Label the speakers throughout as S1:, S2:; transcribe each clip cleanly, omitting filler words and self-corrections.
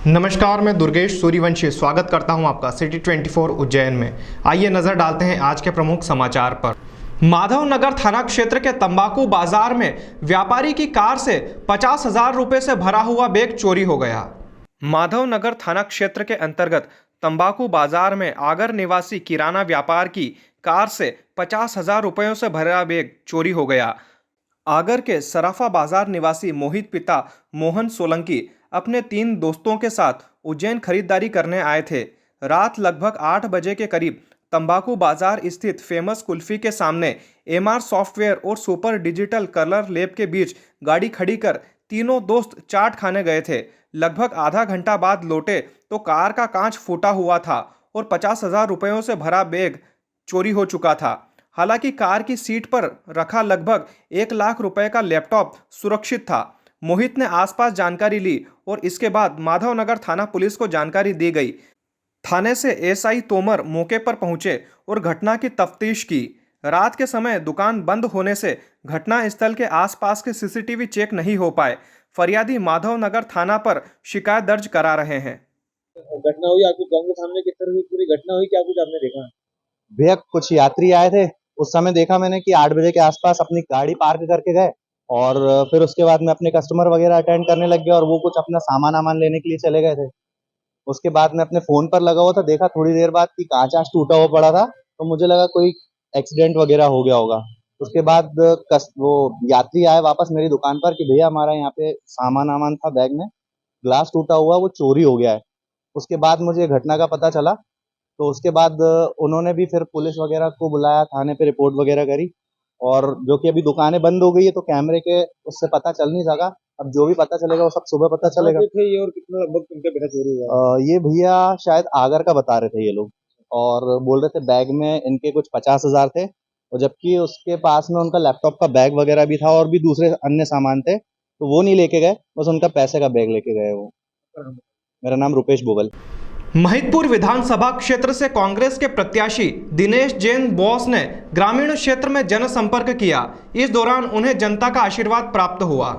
S1: नमस्कार, मैं दुर्गेश सूर्यवंशी स्वागत करता हूं आपका सिटी 24 उज्जैन में। आइए नजर डालते हैं आज के प्रमुख समाचार पर। माधवनगर थाना क्षेत्र के तंबाकू बाजार में व्यापारी की कार से 50,000 रुपए से भरा हुआ बैग चोरी हो गया। माधवनगर थाना क्षेत्र के अंतर्गत तंबाकू बाजार में आगर निवासी किराना व्यापार की कार से 50,000 रुपयों से भरा बैग चोरी हो गया। आगर के सराफा बाजार निवासी मोहित पिता मोहन सोलंकी अपने 3 दोस्तों के साथ उज्जैन खरीदारी करने आए थे। रात लगभग 8 बजे के करीब तंबाकू बाजार स्थित फेमस कुल्फी के सामने एमआर सॉफ्टवेयर और सुपर डिजिटल कलर लैब के बीच गाड़ी खड़ी कर तीनों दोस्त चाट खाने गए थे। लगभग आधा घंटा बाद लौटे तो कार का कांच फूटा हुआ था और 50,000 रुपयों से भरा बैग चोरी हो चुका था। हालांकि कार की सीट पर रखा लगभग 1 लाख रुपए का लैपटॉप सुरक्षित था। मोहित ने आसपास जानकारी ली और इसके बाद माधवनगर थाना पुलिस को जानकारी दी गई। थाने से एसआई तोमर मौके पर पहुंचे और घटना की तफ्तीश की। रात के समय दुकान बंद होने से घटना स्थल के आसपास के सीसीटीवी चेक नहीं हो पाए। फरियादी माधवनगर थाना पर शिकायत दर्ज करा रहे हैं।
S2: घटना हुई आपके गांव के सामने, किस तरह की पूरी घटना हुई, क्या कुछ आपने देखा?
S3: भैया कुछ यात्री आए थे, उस समय देखा मैंने कि 8 बजे के आसपास अपनी गाड़ी पार्क करके गए और फिर उसके बाद मैं अपने कस्टमर वगैरह अटेंड करने लग गया और वो कुछ अपना सामान लेने के लिए चले गए थे। उसके बाद मैं अपने फोन पर लगा हुआ था, देखा थोड़ी देर बाद कि कांच टूटा हुआ पड़ा था, तो मुझे लगा कोई एक्सीडेंट वगैरह हो गया होगा। उसके बाद वो यात्री आए वापस मेरी दुकान पर कि भैया हमारा यहाँ पे सामान था बैग में, ग्लास टूटा हुआ, वो चोरी हो गया है। उसके बाद मुझे घटना का पता चला, तो उसके बाद उन्होंने भी फिर पुलिस वगैरह को बुलाया, थाने पे रिपोर्ट वगैरह करी और जो कि अभी दुकानें बंद हो गई है तो कैमरे के उससे पता चल नहीं सका। अब जो भी पता चलेगा वो सब सुबह पता चलेगा।
S2: थे ये और कितना लगभग तुमके बेटा चोरी हुआ?
S3: ये भैया शायद आगर का बता रहे थे ये लोग और बोल रहे थे बैग में इनके कुछ 50,000 थे और जबकि उसके पास में उनका लैपटॉप का बैग वगैरह भी था और भी दूसरे अन्य सामान थे, तो वो नहीं लेके गए, बस उनका पैसे का बैग लेके गए वो। मेरा नाम रुपेश बोगल।
S1: महिदपुर विधानसभा क्षेत्र से कांग्रेस के प्रत्याशी दिनेश जैन बोस ने ग्रामीण क्षेत्र में जनसंपर्क किया। इस दौरान उन्हें जनता का आशीर्वाद प्राप्त हुआ।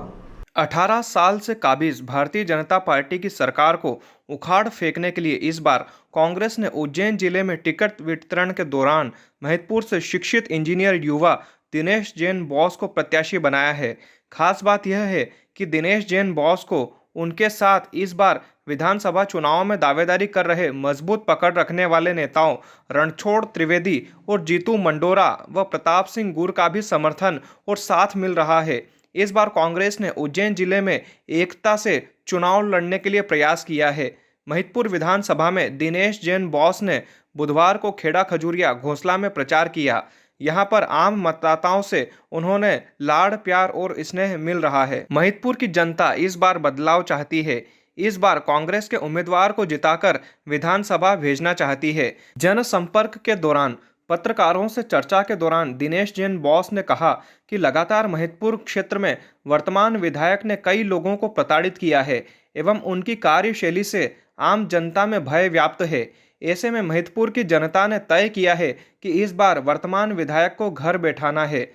S1: 18 साल से काबिज भारतीय जनता पार्टी की सरकार को उखाड़ फेंकने के लिए इस बार कांग्रेस ने उज्जैन जिले में टिकट वितरण के दौरान महिदपुर से शिक्षित इंजीनियर युवा दिनेश जैन बोस को प्रत्याशी बनाया है। खास बात यह है कि दिनेश जैन बोस को उनके साथ इस बार विधानसभा चुनाव में दावेदारी कर रहे मजबूत पकड़ रखने वाले नेताओं रणछोड़ त्रिवेदी और जीतू मंडोरा व प्रताप सिंह गुर का भी समर्थन और साथ मिल रहा है। इस बार कांग्रेस ने उज्जैन जिले में एकता से चुनाव लड़ने के लिए प्रयास किया है। महिदपुर विधानसभा में दिनेश जैन बोस ने बुधवार को खेड़ा खजूरिया घोंसला में प्रचार किया। यहाँ पर आम मतदाताओं से उन्होंने लाड़ प्यार और स्नेह मिल रहा है। महिदपुर की जनता इस बार बदलाव चाहती है। इस बार कांग्रेस के उम्मीदवार को जिताकर विधानसभा भेजना चाहती है। जनसंपर्क के दौरान पत्रकारों से चर्चा के दौरान दिनेश जैन बोस ने कहा कि लगातार महिदपुर क्षेत्र में वर्तमान विधायक ने कई लोगों को प्रताड़ित किया है एवं उनकी कार्यशैली से आम जनता में भय व्याप्त है। ऐसे में महिदपुर की जनता ने तय किया है कि इस बार वर्तमान विधायक को घर बैठाना है।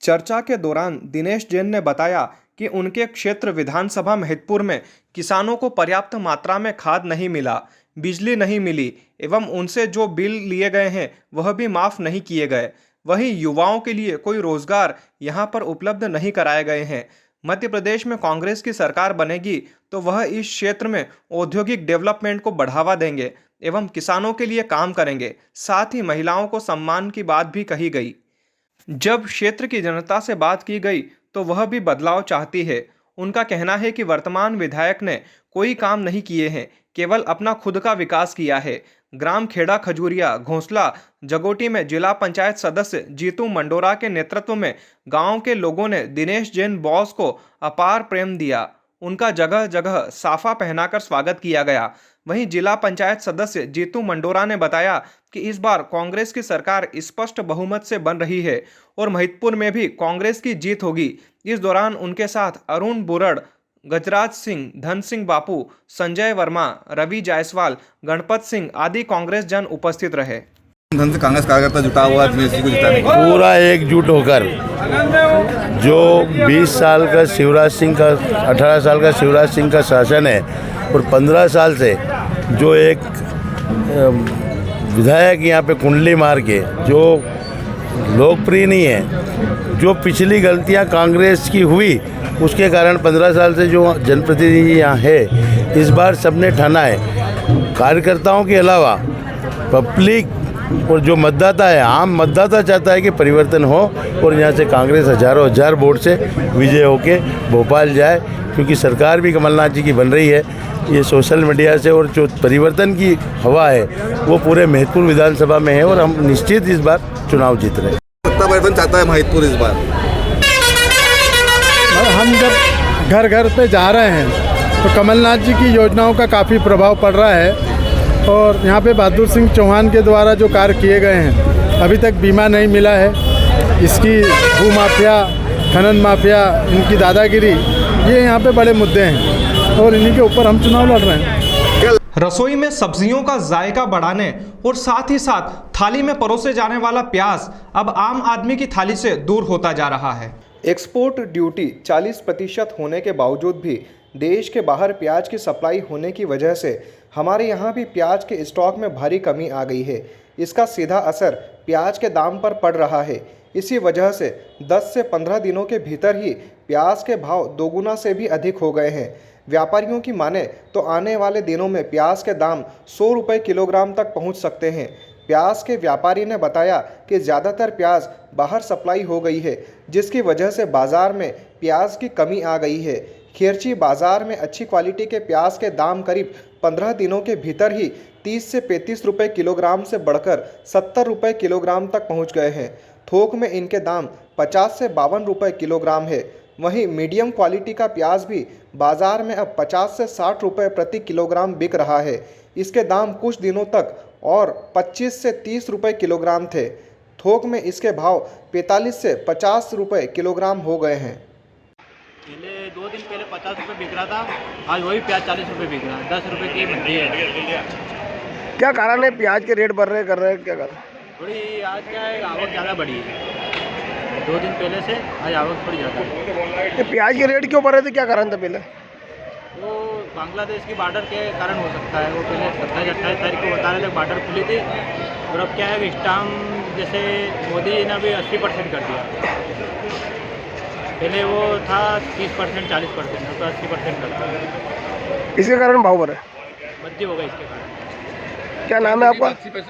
S1: चर्चा के दौरान दिनेश जैन ने बताया कि उनके क्षेत्र विधानसभा महिदपुर में किसानों को पर्याप्त मात्रा में खाद नहीं मिला, बिजली नहीं मिली एवं उनसे जो बिल लिए गए हैं वह भी माफ़ नहीं किए गए। वहीं युवाओं के लिए कोई रोजगार यहां पर उपलब्ध नहीं कराए गए हैं। मध्य प्रदेश में कांग्रेस की सरकार बनेगी तो वह इस क्षेत्र में औद्योगिक डेवलपमेंट को बढ़ावा देंगे एवं किसानों के लिए काम करेंगे। साथ ही महिलाओं को सम्मान की बात भी कही गई। जब क्षेत्र की जनता से बात की गई तो वह भी बदलाव चाहती है। उनका कहना है कि वर्तमान विधायक ने कोई काम नहीं किए हैं, केवल अपना खुद का विकास किया है। ग्राम खेड़ा खजूरिया घोंसला जगोटी में जिला पंचायत सदस्य जीतू मंडोरा के नेतृत्व में गांव के लोगों ने दिनेश जैन बोस को अपार प्रेम दिया। उनका जगह जगह साफा पहनाकर स्वागत किया गया। वहीं जिला पंचायत सदस्य जीतू मंडोरा ने बताया कि इस बार कांग्रेस की सरकार स्पष्ट बहुमत से बन रही है और महिदपुर में भी कांग्रेस की जीत होगी। इस दौरान उनके साथ अरुण बुरड़, गजराज सिंह, धन सिंह बापू, संजय वर्मा, रवि जायसवाल, गणपत सिंह आदि कांग्रेस जन उपस्थित रहे।
S4: धन से कांग्रेस कार्यकर्ता जुटा हुआ है को जिताने
S5: पूरा एकजुट होकर जो 20 साल का शिवराज सिंह का 18 साल का शिवराज सिंह का शासन है और 15 साल से जो एक विधायक यहाँ पे कुंडली मार के जो लोकप्रिय नहीं है, जो पिछली गलतियाँ कांग्रेस की हुई उसके कारण 15 साल से जो जनप्रतिनिधि यहाँ है, इस बार सबने ठाना है कार्यकर्ताओं के अलावा पब्लिक और जो मतदाता है, आम मतदाता चाहता है कि परिवर्तन हो और यहाँ से कांग्रेस हज़ारों हज़ार वोट से विजय होके भोपाल जाए, क्योंकि सरकार भी कमलनाथ जी की बन रही है। ये सोशल मीडिया से और जो परिवर्तन की हवा है वो पूरे महिदपुर विधानसभा में है और हम निश्चित इस बार चुनाव जीत रहे हैं।
S4: सत्ता परिवर्तन चाहता है महिदपुर इस बार।
S6: हम जब घर घर पे जा रहे हैं तो कमलनाथ जी की योजनाओं का काफ़ी प्रभाव पड़ रहा है और यहाँ पे बहादुर सिंह चौहान के द्वारा जो कार्य किए गए हैं, अभी तक बीमा नहीं मिला है, इसकी भू माफिया, खनन माफिया, इनकी दादागिरी, ये यहाँ पे बड़े मुद्दे हैं और इन्हीं के ऊपर हम चुनाव लड़ रहे हैं।
S1: रसोई में सब्जियों का जायका बढ़ाने और साथ ही साथ थाली में परोसे जाने वाला प्याज अब आम आदमी की थाली से दूर होता जा रहा है। एक्सपोर्ट ड्यूटी 40% होने के बावजूद भी देश के बाहर प्याज की सप्लाई होने की वजह से हमारे यहाँ भी प्याज के स्टॉक में भारी कमी आ गई है। इसका सीधा असर प्याज के दाम पर पड़ रहा है। इसी वजह से 10 से 15 दिनों के भीतर ही प्याज के भाव दोगुना से भी अधिक हो गए हैं। व्यापारियों की माने तो आने वाले दिनों में प्याज के दाम 100 रुपये किलोग्राम तक पहुंच सकते हैं। प्याज के व्यापारी ने बताया कि ज़्यादातर प्याज बाहर सप्लाई हो गई है, जिसकी वजह से बाज़ार में प्याज की कमी आ गई है। खेरची बाज़ार में अच्छी क्वालिटी के प्याज के दाम करीब 15 दिनों के भीतर ही 30 से 35 रुपये किलोग्राम से बढ़कर 70 रुपये किलोग्राम तक पहुंच गए हैं। थोक में इनके दाम 50 से 52 रुपये किलोग्राम है। वहीं मीडियम क्वालिटी का प्याज भी बाज़ार में अब 50 से 60 रुपये प्रति किलोग्राम बिक रहा है। इसके दाम कुछ दिनों तक और 25 से 30 रुपये किलोग्राम थे। थोक में इसके भाव 45 से 50 रुपये किलोग्राम हो गए हैं।
S7: पहले 2 दिन पहले 50 रुपये बिक रहा था, आज वही प्याज 40 रुपये बिक रहा है। 10 रुपये की मंडी है।
S8: क्या कारण है प्याज के रेट बढ़ रहे कर रहे हैं, क्या कारण?
S7: थोड़ी आज क्या है, आवक ज़्यादा बढ़ी है 2 दिन पहले से, आज आवक थोड़ी ज़्यादा है।
S8: ये प्याज के रेट क्यों बढ़ रहे थे, क्या कारण था पहले?
S7: वो बांग्लादेश की बॉर्डर के कारण हो सकता है। वो पहले 27-28 तारीख को बता रहे थे बॉर्डर खुली थी, और अब क्या है कि स्टाम्प जैसे मोदी ने भी 80% कर दिया। पहले वो था 30%, 40%, अब तो 80% करता है।
S8: इसके कारण भाव बढ़े,
S7: वृद्धि हो गई इसके कारण।
S8: क्या नाम है आपका?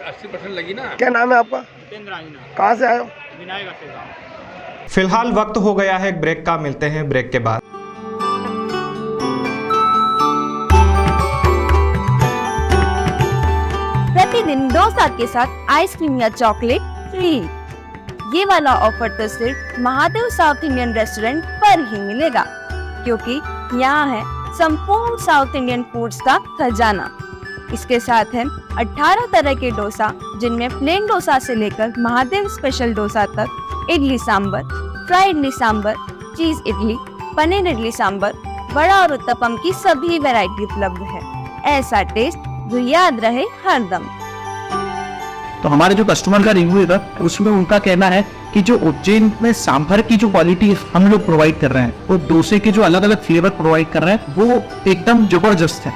S7: 80% लगी ना।
S8: क्या नाम है आपका?
S7: जितेंद्र आजना।
S8: कहाँ से आए हो?
S7: विनायक से गाँव।
S1: फिलहाल वक्त हो गया है एक ब्रेक का, मिलते हैं ब्रेक के बाद।
S9: प्रतिदिन डोसा के साथ आइसक्रीम या चॉकलेट फ्री। ये वाला ऑफर तो सिर्फ महादेव साउथ इंडियन रेस्टोरेंट पर ही मिलेगा, क्योंकि यहाँ है संपूर्ण साउथ इंडियन फूड्स का खजाना। इसके साथ है 18 तरह के डोसा, जिनमें प्लेन डोसा से लेकर महादेव स्पेशल डोसा तक, इडली सांबर, फ्राई इडली सांबर, चीज इडली, पनीर इडली सांबर, वड़ा और उत्तपम की सभी वैरायटी उपलब्ध है। ऐसा टेस्ट जो याद रहे हरदम।
S10: तो हमारे जो कस्टमर का रिव्यू था उसमें उनका कहना है कि जो उज्जैन में सांभर की जो क्वालिटी हम लोग प्रोवाइड कर रहे हैं, वो डोसे के जो अलग अलग फ्लेवर प्रोवाइड कर रहे हैं, वो एकदम जबरदस्त है।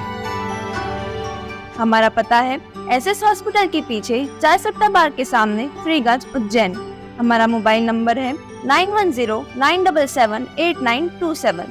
S9: हमारा पता है एसएस हॉस्पिटल के पीछे चाय सट्टा बार के सामने, फ्रीगंज, उज्जैन। हमारा मोबाइल नंबर है 9109778927।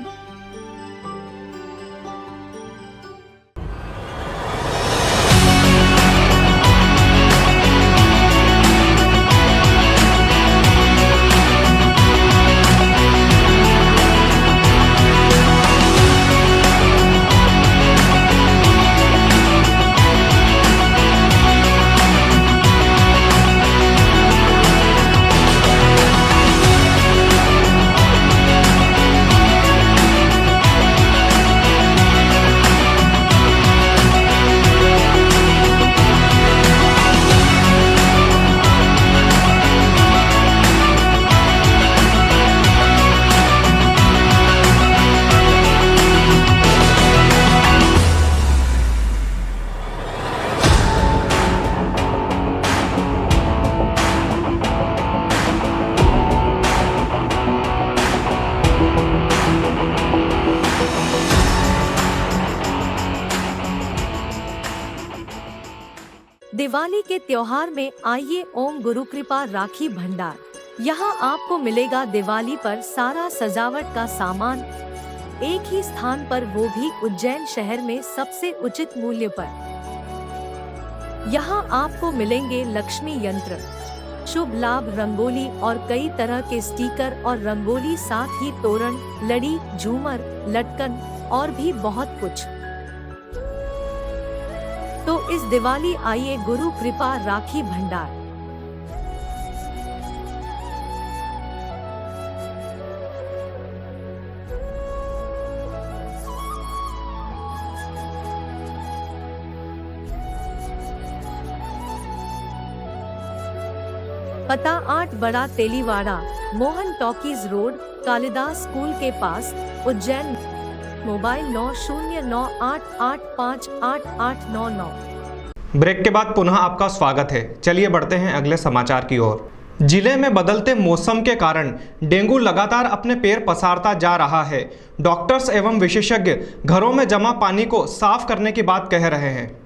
S11: दिवाली के त्योहार में आइए ओम गुरु कृपा राखी भंडार। यहाँ आपको मिलेगा दिवाली पर सारा सजावट का सामान एक ही स्थान पर, वो भी उज्जैन शहर में सबसे उचित मूल्य पर। यहाँ आपको मिलेंगे लक्ष्मी यंत्र, शुभ लाभ रंगोली और कई तरह के स्टिकर और रंगोली, साथ ही तोरण, लड़ी, झूमर, लटकन और भी बहुत कुछ। तो इस दिवाली आइए गुरु कृपा राखी भंडार। पता 8 बड़ा Teliwada, Mohan talkies road, Kalidas school के पास, उज्जैन। मोबाइल 9098858899।
S1: ब्रेक के बाद पुनः आपका स्वागत है। चलिए बढ़ते हैं अगले समाचार की ओर। जिले में बदलते मौसम के कारण डेंगू लगातार अपने पैर पसारता जा रहा है। डॉक्टर्स एवं विशेषज्ञ घरों में जमा पानी को साफ करने की बात कह रहे हैं।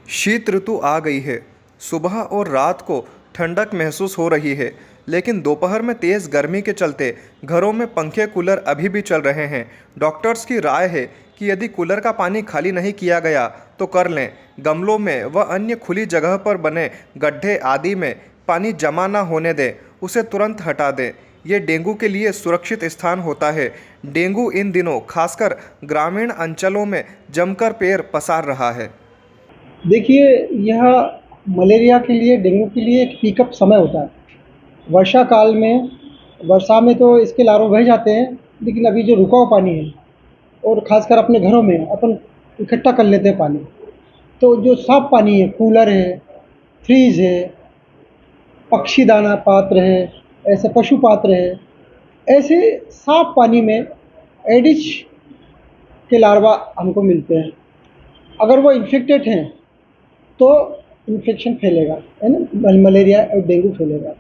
S12: शीत ऋतु आ गई है। सुबह और रात को ठंडक महसूस हो रही है, लेकिन दोपहर में तेज़ गर्मी के चलते घरों में पंखे कूलर अभी भी चल रहे हैं। डॉक्टर्स की राय है कि यदि कूलर का पानी खाली नहीं किया गया तो कर लें। गमलों में व अन्य खुली जगह पर बने गड्ढे आदि में पानी जमा न होने दें, उसे तुरंत हटा दें। ये डेंगू के लिए सुरक्षित स्थान होता है। डेंगू इन दिनों खासकर ग्रामीण अंचलों में जमकर पैर पसार रहा है।
S13: देखिए, यह मलेरिया के लिए, डेंगू के लिए एक पिकअप समय होता है। वर्षा काल में, वर्षा में तो इसके लार्वा बह जाते हैं, लेकिन अभी जो रुका हुआ पानी है और ख़ासकर अपने घरों में अपन इकट्ठा कर लेते हैं पानी, तो जो साफ पानी है, कूलर है, फ्रीज है, पक्षी दाना पात्र है, ऐसे पशु पात्र है, ऐसे साफ पानी में एडिज के लार्वा हमको मिलते हैं। अगर वो इन्फेक्टेड हैं तो इन्फेक्शन फैलेगा, है ना, मलेरिया और डेंगू फैलेगा।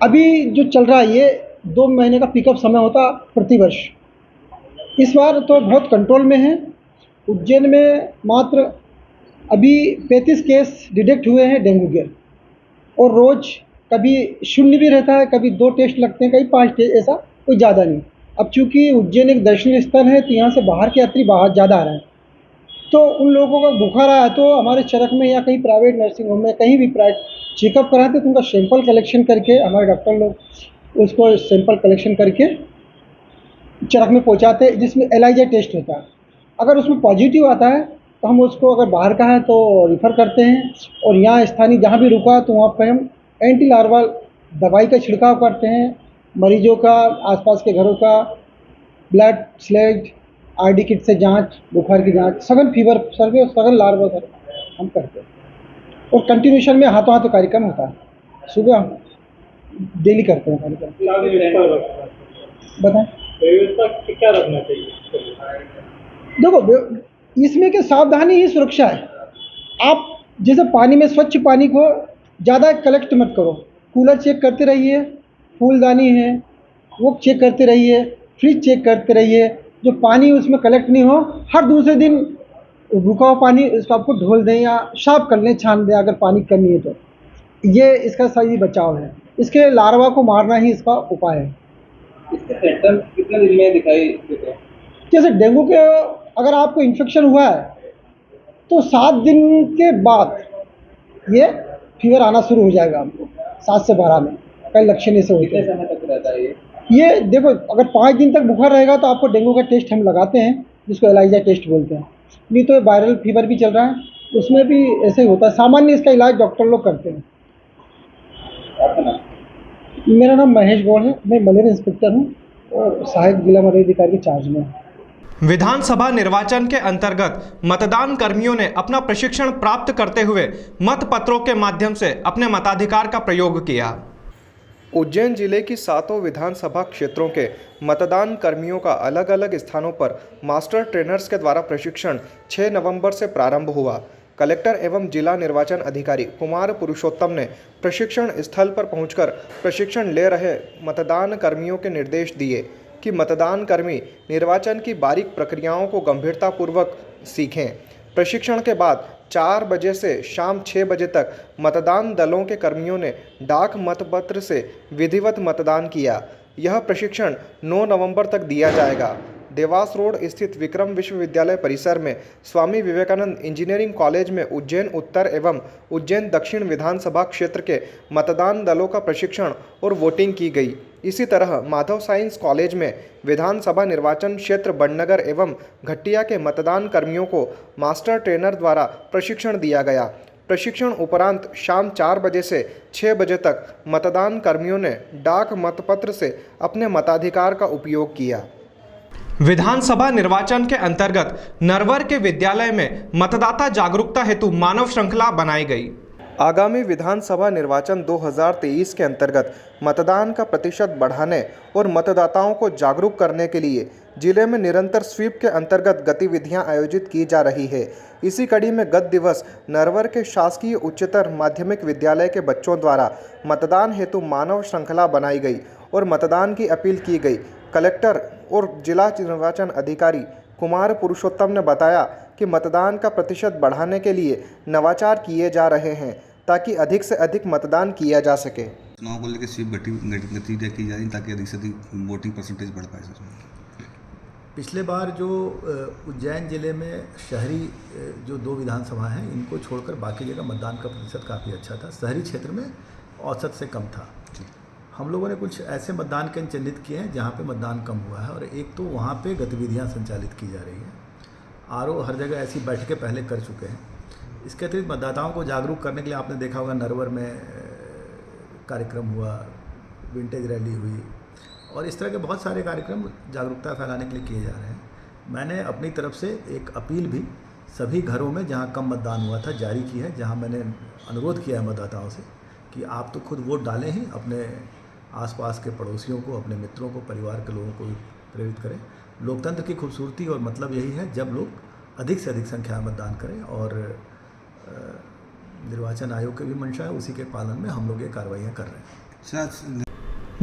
S13: अभी जो चल रहा है ये 2 महीने का पिकअप समय होता प्रतिवर्ष। इस बार तो बहुत कंट्रोल में है। उज्जैन में मात्र अभी 35 केस डिटेक्ट हुए हैं डेंगू के, और रोज़ कभी 0 भी रहता है, कभी 2 टेस्ट लगते हैं, कभी 5 टेस्ट, ऐसा कोई ज़्यादा नहीं। अब चूँकि उज्जैन एक दर्शनीय स्थल है तो यहाँ से बाहर के यात्री बाहर ज़्यादा आ रहे हैं, तो उन लोगों का बुखार आया तो हमारे चरक में या कहीं प्राइवेट नर्सिंग होम में कहीं भी चेकअप कराते तो उनका सैंपल कलेक्शन करके, हमारे डॉक्टर लोग उसको सैंपल कलेक्शन करके चरक में पहुंचाते, जिसमें एलाइजा टेस्ट होता है। अगर उसमें पॉजिटिव आता है तो हम उसको, अगर बाहर का है तो रिफ़र करते हैं, और यहाँ स्थानीय जहाँ भी रुका तो वहाँ पर हम एंटी लार्वाल दवाई का छिड़काव करते हैं। मरीजों का, आसपास के घरों का ब्लड स्लैग, आरडी किट से जांच, बुखार की जांच, सघन फीवर सर्वे और सघन लार्वा सर्वे हम करते हैं। और कंटिन्यूशन में हाथों हाथों कार्यक्रम होता है। सुबह हम डेली करते हैं कार्यक्रम। बताएं
S2: व्यवस्था क्या रखना चाहिए?
S13: देखो, इसमें के सावधानी ही सुरक्षा है। आप जैसे पानी में, स्वच्छ पानी को ज़्यादा कलेक्ट मत करो। कूलर चेक करते रहिए, फूलदानी है वो चेक करते रहिए, फ्रिज चेक करते रहिए। जो पानी उसमें कलेक्ट नहीं हो, हर दूसरे दिन रुका हुआ पानी इसको आपको ढोल दें या साफ कर लें, छान दें अगर पानी कमी है तो। ये इसका सही बचाव है। इसके लार्वा को मारना ही इसका उपाय है।
S2: इसके सिम्टम्स कितने दिन में दिखाई देते हैं?
S13: जैसे डेंगू के अगर आपको इन्फेक्शन हुआ है तो 7 दिन के बाद ये फीवर आना शुरू हो जाएगा आपको, 7 से 12 में कई लक्षण ऐसे होते हैं।
S2: कितने समय तक रहता है
S13: ये देखो, अगर 5 दिन तक बुखार रहेगा तो आपको डेंगू का टेस्ट हम लगाते हैं, जिसको एलाइजा टेस्ट बोलते हैं। नहीं तो वायरल फीवर भी चल रहा है, उसमें भी ऐसे ही होता है। सामान्य इसका इलाज डॉक्टर लोग करते हैं। मेरा नाम महेश गौड़ है, मैं मलेरिया इंस्पेक्टर हूँ और सहायक जिला मलेरिया अधिकारी के चार्ज में हूँ।
S1: विधानसभा निर्वाचन के अंतर्गत मतदान कर्मियों ने अपना प्रशिक्षण प्राप्त करते हुए मतपत्रों के माध्यम से अपने मताधिकार का प्रयोग किया।
S12: उज्जैन जिले की 7 विधानसभा क्षेत्रों के मतदान कर्मियों का अलग अलग स्थानों पर मास्टर ट्रेनर्स के द्वारा प्रशिक्षण 6 नवंबर से प्रारंभ हुआ। कलेक्टर एवं जिला निर्वाचन अधिकारी कुमार पुरुषोत्तम ने प्रशिक्षण स्थल पर पहुंचकर प्रशिक्षण ले रहे मतदान कर्मियों के निर्देश दिए कि मतदान कर्मी निर्वाचन की बारीक प्रक्रियाओं को गंभीरतापूर्वक सीखें। प्रशिक्षण के बाद 4 बजे से शाम 6 बजे तक मतदान दलों के कर्मियों ने डाक मतपत्र से विधिवत मतदान किया। यह प्रशिक्षण 9 नवंबर तक दिया जाएगा। देवास रोड स्थित विक्रम विश्वविद्यालय परिसर में स्वामी विवेकानंद इंजीनियरिंग कॉलेज में उज्जैन उत्तर एवं उज्जैन दक्षिण विधानसभा क्षेत्र के मतदान दलों का प्रशिक्षण और वोटिंग की गई। इसी तरह माधव साइंस कॉलेज में विधानसभा निर्वाचन क्षेत्र बड़नगर एवं घटिया के मतदान कर्मियों को मास्टर ट्रेनर द्वारा प्रशिक्षण दिया गया। प्रशिक्षण उपरांत शाम 4 बजे से 6 बजे तक मतदान कर्मियों ने डाक मतपत्र से अपने मताधिकार का उपयोग किया।
S1: विधानसभा निर्वाचन के अंतर्गत नरवर के विद्यालय में मतदाता जागरूकता हेतु मानव श्रृंखला बनाई गई।
S12: आगामी विधानसभा निर्वाचन 2023 के अंतर्गत मतदान का प्रतिशत बढ़ाने और मतदाताओं को जागरूक करने के लिए जिले में निरंतर स्वीप के अंतर्गत गतिविधियां आयोजित की जा रही है। इसी कड़ी में गत दिवस नरवर के शासकीय उच्चतर माध्यमिक विद्यालय के बच्चों द्वारा मतदान हेतु मानव श्रृंखला बनाई गई और मतदान की अपील की गई। कलेक्टर और जिला निर्वाचन अधिकारी कुमार पुरुषोत्तम ने बताया कि मतदान का प्रतिशत बढ़ाने के लिए नवाचार किए जा रहे हैं ताकि अधिक से अधिक मतदान किया जा सके।
S4: चुनाव को लेकर स्वीप गतिविधियाँ की जा रही ताकि अधिक से अधिक वोटिंग परसेंटेज बढ़ पाए सर।
S14: पिछले बार जो उज्जैन ज़िले में शहरी जो 2 विधानसभा हैं इनको छोड़कर बाकी जगह मतदान का प्रतिशत काफ़ी अच्छा था। शहरी क्षेत्र में औसत से कम था। हम लोगों ने कुछ ऐसे मतदान केंद्र चिन्हित किए हैं जहाँ पे मतदान कम हुआ है और एक तो वहाँ पे गतिविधियाँ संचालित की जा रही हैं। आरओ हर जगह ऐसी बैठकें पहले कर चुके हैं। इसके अतिरिक्त मतदाताओं को जागरूक करने के लिए आपने देखा होगा नरवर में कार्यक्रम हुआ, विंटेज रैली हुई और इस तरह के बहुत सारे कार्यक्रम जागरूकता फैलाने के लिए किए जा रहे हैं। मैंने अपनी तरफ से एक अपील भी सभी घरों में जहाँ कम मतदान हुआ था जारी की है, जहाँ मैंने अनुरोध किया है मतदाताओं से कि आप तो खुद वोट डालें ही, अपने आसपास के पड़ोसियों को, अपने मित्रों को, परिवार के लोगों को भी प्रेरित करें। लोकतंत्र की खूबसूरती और मतलब यही है जब लोग अधिक से अधिक संख्या में मतदान करें और निर्वाचन आयोग की भी मंशा है, उसी के पालन में हम लोग ये कार्रवाइयाँ कर रहे हैं।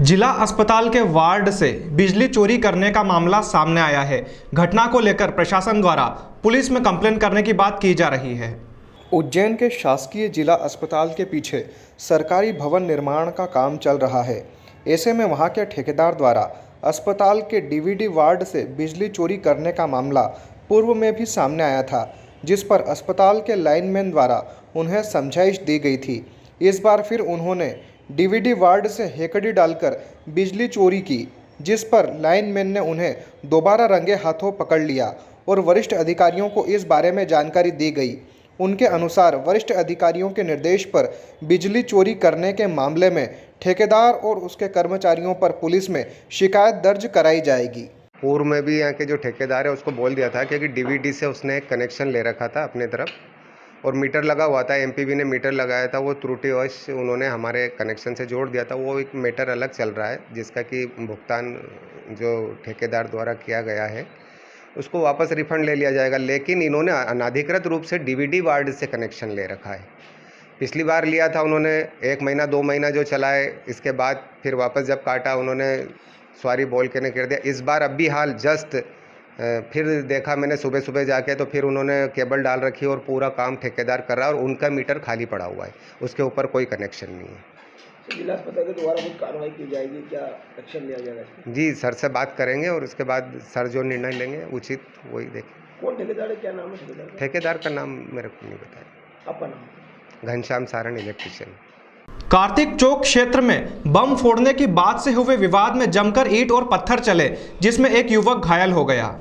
S1: जिला अस्पताल के वार्ड से बिजली चोरी करने का मामला सामने आया है। घटना को लेकर प्रशासन द्वारा पुलिस में कंप्लेंट करने की बात की जा रही है।
S12: उज्जैन के शासकीय जिला अस्पताल के पीछे सरकारी भवन निर्माण का काम चल रहा है। ऐसे में वहां के ठेकेदार द्वारा अस्पताल के डीवीडी वार्ड से बिजली चोरी करने का मामला पूर्व में भी सामने आया था, जिस पर अस्पताल के लाइनमैन द्वारा उन्हें समझाइश दी गई थी। इस बार फिर उन्होंने डीवीडी वार्ड से हेकड़ी डालकर बिजली चोरी की, जिस पर लाइनमैन ने उन्हें दोबारा रंगे हाथों पकड़ लिया और वरिष्ठ अधिकारियों को इस बारे में जानकारी दी गई। उनके अनुसार वरिष्ठ अधिकारियों के निर्देश पर बिजली चोरी करने के मामले में ठेकेदार और उसके कर्मचारियों पर पुलिस में शिकायत दर्ज कराई जाएगी।
S15: पूर्व में भी यहाँ के जो ठेकेदार है उसको बोल दिया था क्योंकि डीवीडी से उसने एक कनेक्शन ले रखा था अपने तरफ और मीटर लगा हुआ था। एमपीवी ने मीटर लगाया था, वो त्रुटिवश उन्होंने हमारे कनेक्शन से जोड़ दिया था। वो एक मीटर अलग चल रहा है जिसका कि भुगतान जो ठेकेदार द्वारा किया गया है उसको वापस रिफंड ले लिया जाएगा। लेकिन इन्होंने अनाधिकृत रूप से डीवीडी वार्ड से कनेक्शन ले रखा है। पिछली बार लिया था उन्होंने 1 महीना 2 महीना जो चलाए, इसके बाद फिर वापस जब काटा उन्होंने सॉरी बोल के ने कर दिया। इस बार अब भी हाल जस्ट फिर देखा मैंने सुबह सुबह जाके तो फिर उन्होंने केबल डाल रखी और पूरा काम ठेकेदार कर रहा है और उनका मीटर खाली पड़ा हुआ है, उसके ऊपर कोई कनेक्शन नहीं है।
S2: जिला अस्पताल के द्वारा कुछ कार्रवाई की जाएगी, क्या एक्शन लिया जाएगा? जी
S15: सर से बात करेंगे और उसके बाद सर जो निर्णय लेंगे उचित वही देखें।
S2: कौन ठेकेदार है, क्या नाम है
S15: ठेकेदार का नाम मेरे को नहीं बताया।
S2: आपका नाम?
S15: घनश्याम सारण, इलेक्ट्रिशियन।
S1: कार्तिक चौक क्षेत्र में बम फोड़ने की बात से हुए विवाद में जमकर ईंट और पत्थर चले, जिसमें एक युवक घायल हो गया।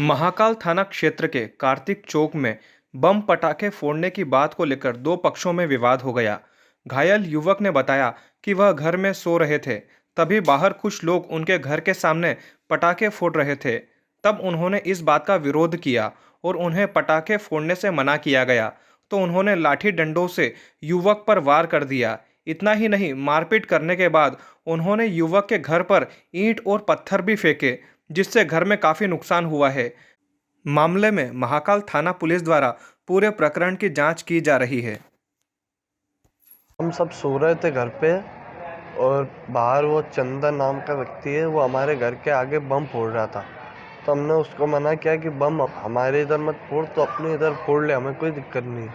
S12: महाकाल थाना क्षेत्र के कार्तिक चौक में बम पटाखे फोड़ने की बात को लेकर 2 पक्षों में विवाद हो गया। घायल युवक ने बताया कि वह घर में सो रहे थे, तभी बाहर कुछ लोग उनके घर के सामने पटाखे फोड़ रहे थे। तब उन्होंने इस बात का विरोध किया और उन्हें पटाखे फोड़ने से मना किया गया, तो उन्होंने लाठी डंडों से युवक पर वार कर दिया। इतना ही नहीं, मारपीट करने के बाद उन्होंने युवक के घर पर ईंट और पत्थर भी फेंके, जिससे घर में काफ़ी नुकसान हुआ है। मामले में महाकाल थाना पुलिस द्वारा पूरे प्रकरण की जांच की जा रही है।
S16: हम सब सो रहे थे घर पे और बाहर वो चंदन नाम का व्यक्ति है, वो हमारे घर के आगे बम फोड़ रहा था। तो हमने उसको मना किया कि बम हमारे इधर मत फोड़, तो अपने इधर फोड़ ले, हमें कोई दिक्कत नहीं।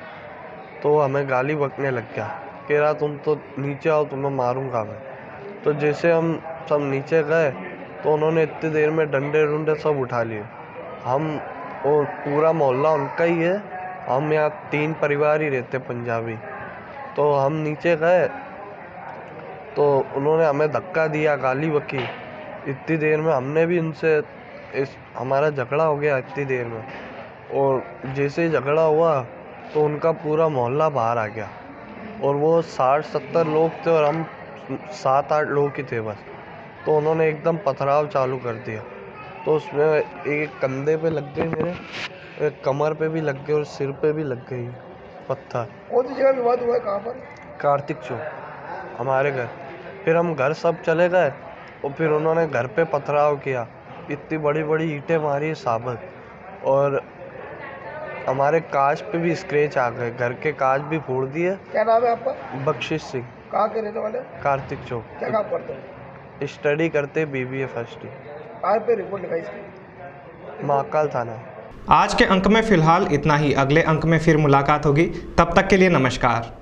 S16: तो हमें गाली बकने लग गया, कह रहा तुम तो नीचे आओ, तुम्हें मारूंगा मैं। तो जैसे हम सब नीचे गए तो उन्होंने इतनी देर में डंडे डुंडे सब उठा लिए। हम और पूरा मोहल्ला उनका ही है, हम यहाँ 3 परिवार ही रहते पंजाबी। तो हम नीचे गए तो उन्होंने हमें धक्का दिया, गाली बकी। इतनी देर में हमने भी उनसे हमारा झगड़ा हो गया इतनी देर में। और जैसे ही झगड़ा हुआ तो उनका पूरा मोहल्ला बाहर आ गया और वो 60-70 लोग थे और हम 7-8 लोग ही थे बस। तो उन्होंने एकदम पथराव चालू कर दिया। तो उसमें एक कंधे पे लग गए मेरे, एक कमर पे भी लग गए और सिर पे भी लग गई पत्थर।
S2: कौन सी जगह विवाद हुआ है, कहाँ पर?
S16: कार्तिक चौक, हमारे घर। फिर हम घर सब चले गए और फिर उन्होंने घर पे पथराव किया, इतनी बड़ी बड़ी ईंटें मारी साबित, और हमारे कांच पे भी स्क्रैच आ गए, घर के कांच भी फोड़ दिए।
S2: क्या नाम है आपका?
S16: बख्शिश सिंह।
S2: कहाँ के रहने वाले?
S16: कार्तिक चौक।
S2: क्या काम करते हैं?
S16: स्टडी करते BBA फर्स्ट ईयर।
S2: कहाँ पे रिपोर्ट लिखाई इसकी?
S16: महाकाल थाना।
S1: आज के अंक में फिलहाल इतना ही। अगले अंक में फिर मुलाकात होगी, तब तक के लिए नमस्कार।